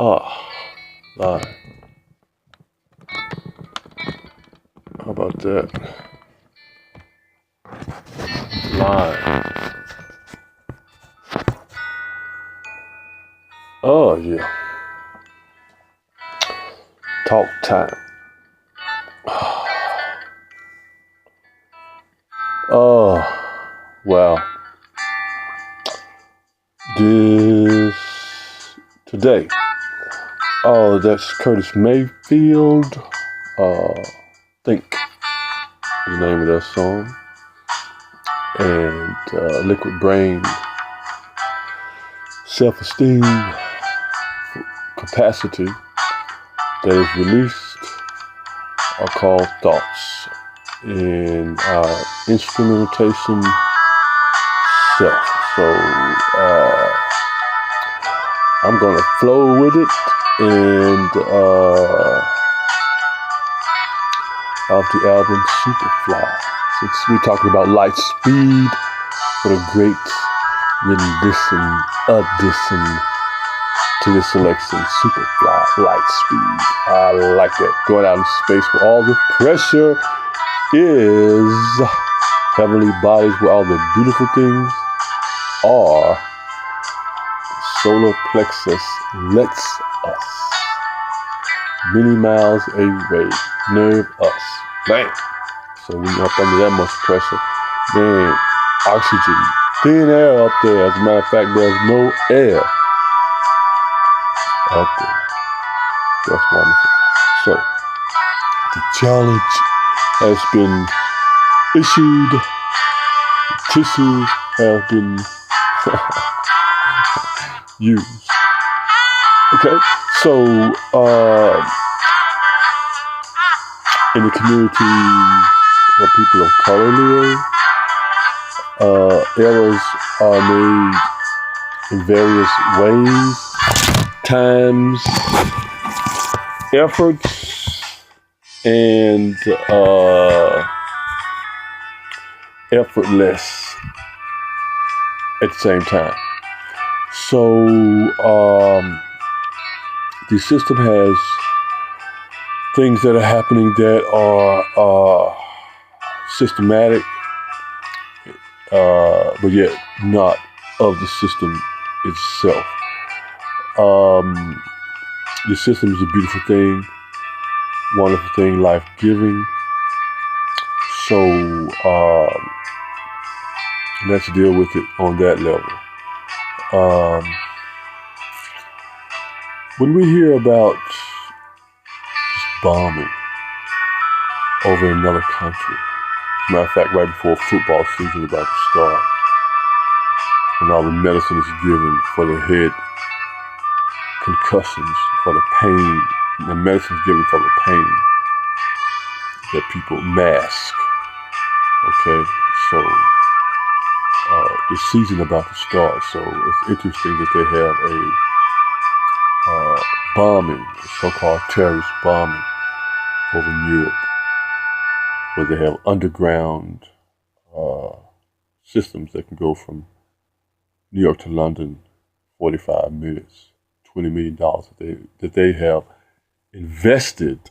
Ah, live. How about that? Live. Oh, yeah. Talk time. Oh, well. Today. Oh, that's Curtis Mayfield. Think is the name of that song. And Liquid Brain. Self-esteem. Capacity. That is released are called Thoughts. In instrumentation self. So I'm gonna flow with it, and off the album Superfly. Since we're talking about light speed, what a great addition to this selection. Superfly, light speed. I like that. Going out in space where all the pressure is, heavenly bodies where all the beautiful things are. Solar plexus lets us many miles away nerve us. Bam! So when you're up under that much pressure, then oxygen, thin air up there. As a matter of fact, there's no air up there. That's wonderful. So the challenge has been issued. The tissues have been used. Okay, so in the community where people of color live, errors are made in various ways, times, efforts, and effortless at the same time. So the system has things that are happening that are systematic, but yet not of the system itself. The system is a beautiful thing, wonderful thing, life-giving. So let's deal with it on that level. When we hear about just bombing over another country, as a matter of fact, right before football season is about to start, when all the medicine is given for the head concussions, for the pain, the medicine is given for the pain that people mask. Okay, so the season about to start, so it's interesting that they have a bombing, a so-called terrorist bombing over in Europe, where they have underground systems that can go from New York to London, 45 minutes, $20 million that they have invested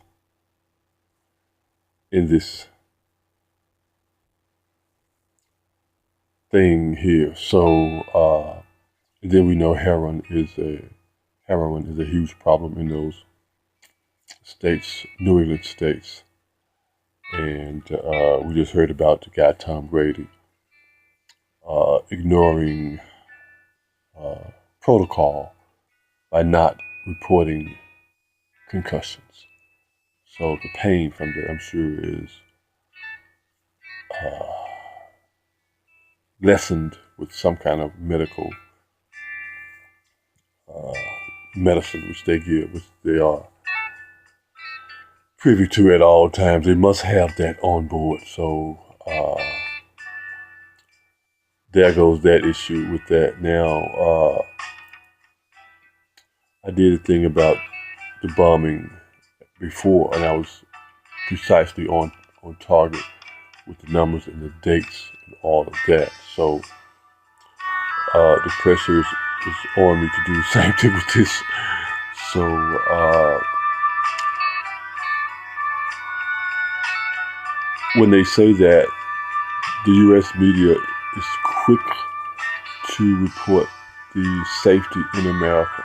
in this thing here. So then we know heroin is a huge problem in those states, New England states. And we just heard about the guy Tom Brady ignoring protocol by not reporting concussions. So the pain from that, I'm sure, is lessened with some kind of medical medicine, which they give, which they are privy to at all times. They must have that on board. So there goes that issue with that. Now, I did a thing about the bombing before, and I was precisely on target with the numbers and the dates and all of that. So the pressure is on me to do the same thing with this So when they say that, the U.S. media is quick to report the safety in America.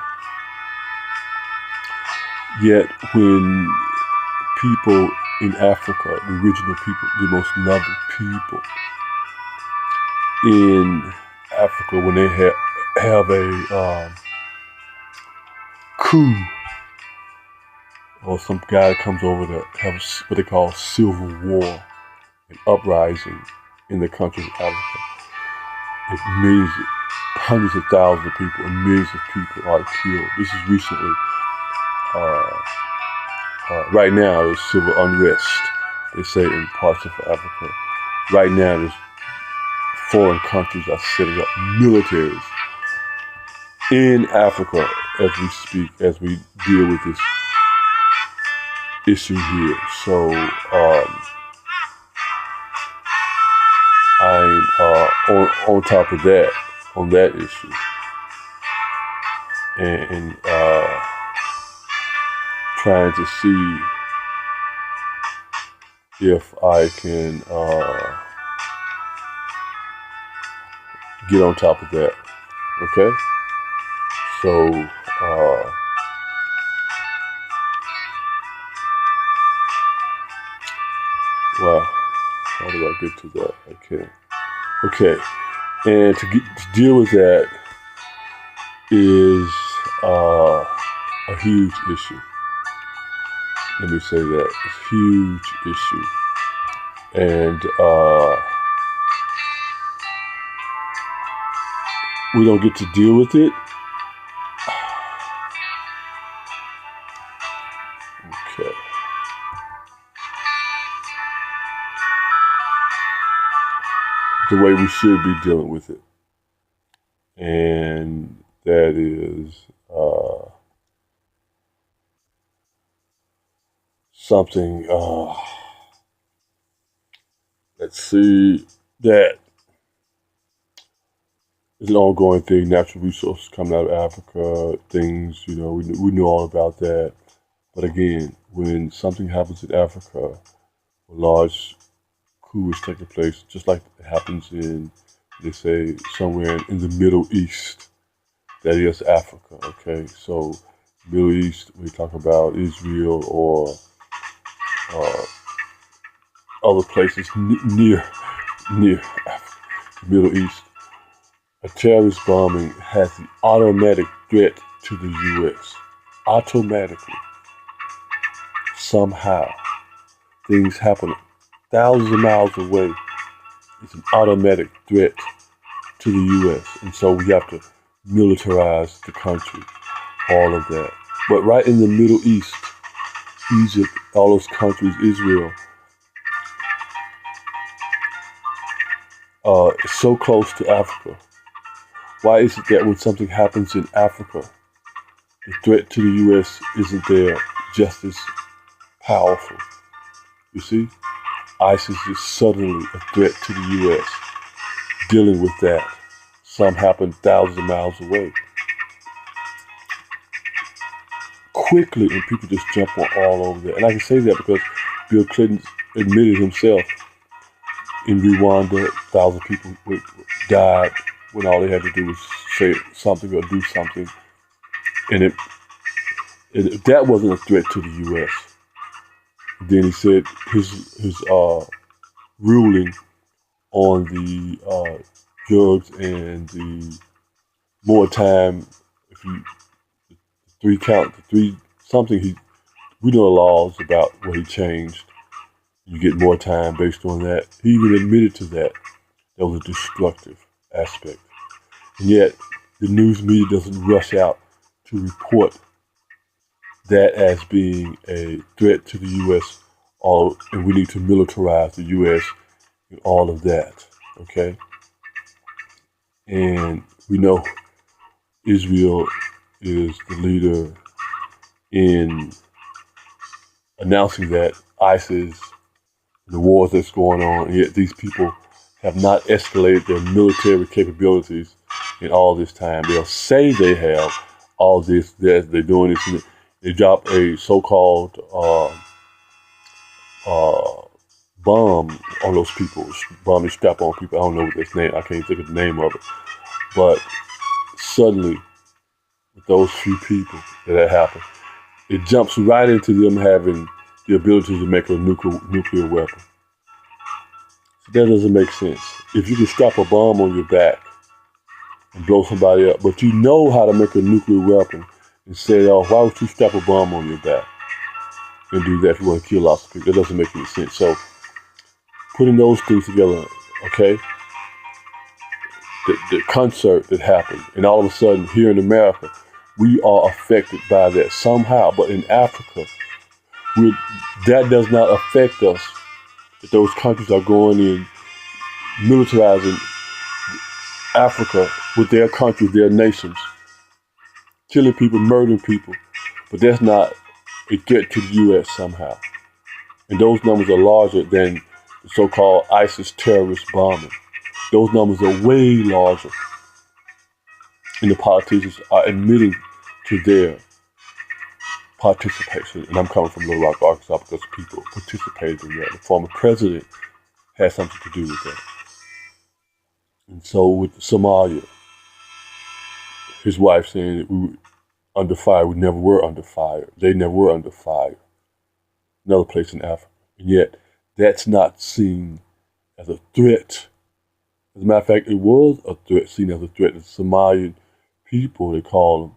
Yet when people in Africa, the original people, the most loved people in Africa, when they have a coup, or some guy that comes over to have what they call civil war, an uprising in the country of Africa, millions, hundreds of thousands of people and millions of people are killed. This is recently. Right now, there's civil unrest, they say, in parts of Africa. Right now, there's foreign countries are setting up militaries in Africa as we speak, as we deal with this issue here. So I'm on top of that, on that issue. And trying to see if I can get on top of that. Okay? So wow, how do I get to that? I can't. Okay, and to deal with that is a huge issue. Let me say that. It's a huge issue. And we don't get to deal with it. Okay. The way we should be dealing with it. And that is something, let's see, that is an ongoing thing. Natural resources coming out of Africa, things, we know all about that. But again, when something happens in Africa, a large coup is taking place, just like it happens in, they say, somewhere in the Middle East, that is Africa, okay? So, Middle East, we talk about Israel or other places near Africa, Middle East. A terrorist bombing has the automatic threat to the U.S. Automatically. Somehow, things happen thousands of miles away. It's an automatic threat to the U.S. And so we have to militarize the country, all of that. But right in the Middle East, Egypt, all those countries, Israel, it's so close to Africa. Why is it that when something happens in Africa, the threat to the U.S. isn't there just as powerful? You see? ISIS is suddenly a threat to the U.S. Dealing with that. Some happen thousands of miles away. Quickly, and people just jump on all over that. And I can say that because Bill Clinton admitted himself in Rwanda, 1,000 people died when all they had to do was say something or do something. And that wasn't a threat to the U.S. Then he said his ruling on the drugs and the more time, if you we know the laws about what he changed. You get more time based on that. He even admitted to that. That was a destructive aspect. And yet, the news media doesn't rush out to report that as being a threat to the U.S. And we need to militarize the U.S. and all of that, okay? And we know Israel is the leader in announcing that ISIS, the wars that's going on, and yet these people have not escalated their military capabilities in all this time. They'll say they have all this, they're doing this, They drop a so-called bomb on those people, bomb and strap on people. I don't know what this name. I can't think of the name of it. But suddenly, with those few people that happened, it jumps right into them having the ability to make a nuclear weapon. So that doesn't make sense. If you can strap a bomb on your back and blow somebody up, but you know how to make a nuclear weapon and say, oh, why would you strap a bomb on your back and do that if you want to kill lots of people? That doesn't make any sense. So putting those things together, okay, the concert that happened, and all of a sudden here in America, we are affected by that somehow. But in Africa, that does not affect us. Those countries are going in militarizing Africa with their countries, their nations, killing people, murdering people. But that's not a threat to the U.S. somehow. And those numbers are larger than the so-called ISIS terrorist bombing. Those numbers are way larger. And the politicians are admitting to their participation. And I'm coming from Little Rock, Arkansas, because people participated in that. The former president had something to do with that. And so with Somalia, his wife saying that we were under fire. We never were under fire. They never were under fire. Another place in Africa. And yet, that's not seen as a threat. As a matter of fact, it was a threat, seen as a threat. The Somalian people, they call them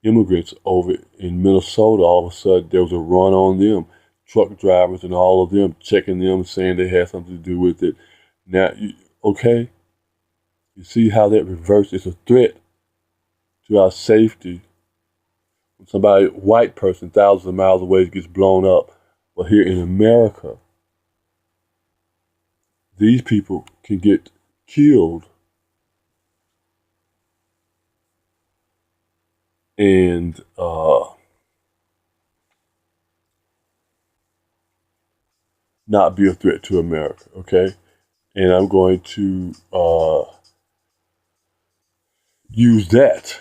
immigrants over in Minnesota, all of a sudden there was a run on them. Truck drivers and all of them checking them, saying they had something to do with it. Now, okay, you see how that reverse is a threat to our safety. When somebody, white person, thousands of miles away gets blown up. But here in America, these people can get killed and not be a threat to America, okay? And I'm going to use that